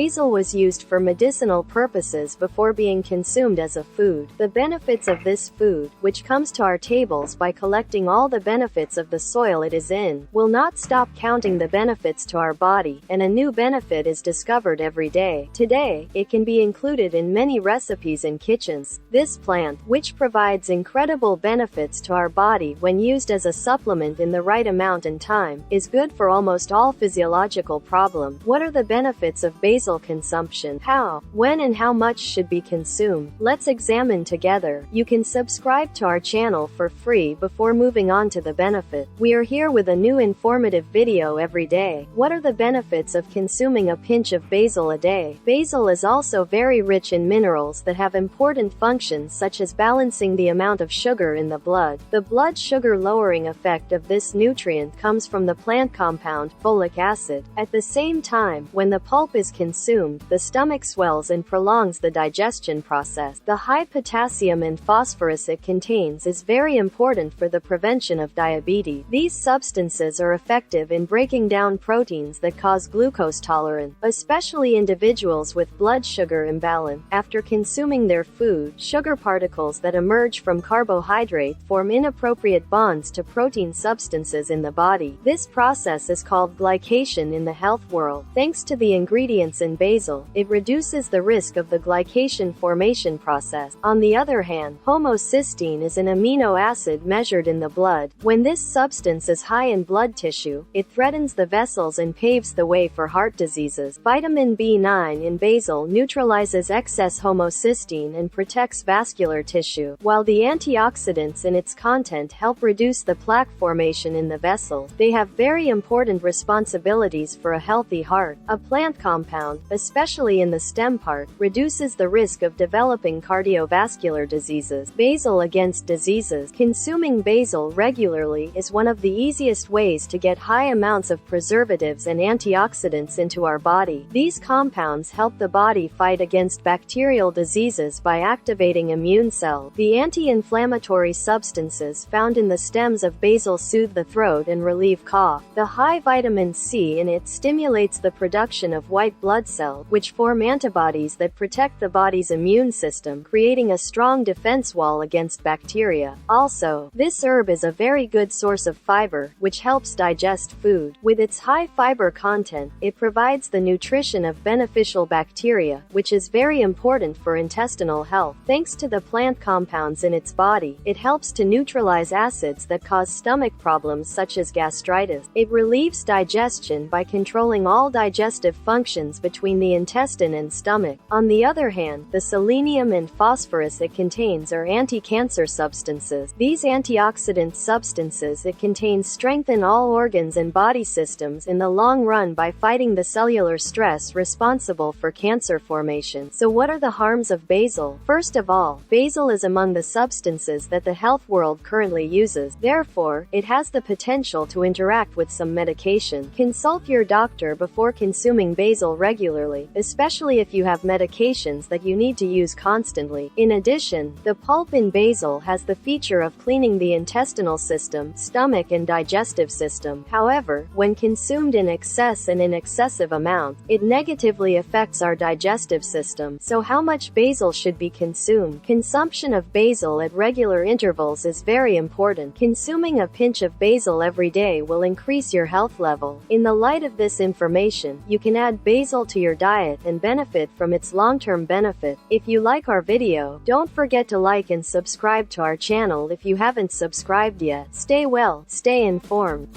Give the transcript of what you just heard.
Basil was used for medicinal purposes before being consumed as a food. The benefits of this food, which comes to our tables by collecting all the benefits of the soil it is in, will not stop counting the benefits to our body, and a new benefit is discovered every day. Today, it can be included in many recipes in kitchens. This plant, which provides incredible benefits to our body when used as a supplement in the right amount and time, is good for almost all physiological problems. What are the benefits of basil consumption? How, when and how much should be consumed? Let's examine together. You can subscribe to our channel for free before moving on to the benefit. We are here with a new informative video every day. What are the benefits of consuming a pinch of basil a day? Basil is also very rich in minerals that have important functions such as balancing the amount of sugar in the blood. The blood sugar lowering effect of this nutrient comes from the plant compound folic acid. At the same time, when the pulp is consumed, the stomach swells and prolongs the digestion process. The high potassium and phosphorus it contains is very important for the prevention of diabetes. These substances are effective in breaking down proteins that cause glucose tolerance, especially individuals with blood sugar imbalance. After consuming their food, sugar particles that emerge from carbohydrate form inappropriate bonds to protein substances in the body. This process is called glycation in the health world. Thanks to the ingredients in basil, it reduces the risk of the glycation formation process. On the other hand, homocysteine is an amino acid measured in the blood. When this substance is high in blood tissue, it threatens the vessels and paves the way for heart diseases. Vitamin B9 in basil neutralizes excess homocysteine and protects vascular tissue, while the antioxidants in its content help reduce the plaque formation in the vessels. They have very important responsibilities for a healthy heart. A plant compound, especially in the stem part, reduces the risk of developing cardiovascular diseases. Basil against diseases. Consuming basil regularly is one of the easiest ways to get high amounts of preservatives and antioxidants into our body. These compounds help the body fight against bacterial diseases by activating immune cells. The anti-inflammatory substances found in the stems of basil soothe the throat and relieve cough. The high vitamin C in it stimulates the production of white blood cells, which form antibodies that protect the body's immune system, creating a strong defense wall against bacteria. Also, this herb is a very good source of fiber, which helps digest food. With its high fiber content, it provides the nutrition of beneficial bacteria, which is very important for intestinal health. Thanks to the plant compounds in its body, it helps to neutralize acids that cause stomach problems such as gastritis. It relieves digestion by controlling all digestive functions between the intestine and stomach. On the other hand, the selenium and phosphorus it contains are anti-cancer substances. These antioxidant substances it contains strengthen all organs and body systems in the long run by fighting the cellular stress responsible for cancer formation. So what are the harms of basil? First of all, basil is among the substances that the health world currently uses. Therefore, it has the potential to interact with some medication. Consult your doctor before consuming basil regularly, especially if you have medications that you need to use constantly. In addition, the pulp in basil has the feature of cleaning the intestinal system, stomach and digestive system. However, when consumed in excess and in excessive amounts, it negatively affects our digestive system. So how much basil should be consumed? Consumption of basil at regular intervals is very important. Consuming a pinch of basil every day will increase your health level. In the light of this information, you can add basil to your diet and benefit from its long-term benefit. If you like our video, don't forget to like and subscribe to our channel if you haven't subscribed yet. Stay well, stay informed.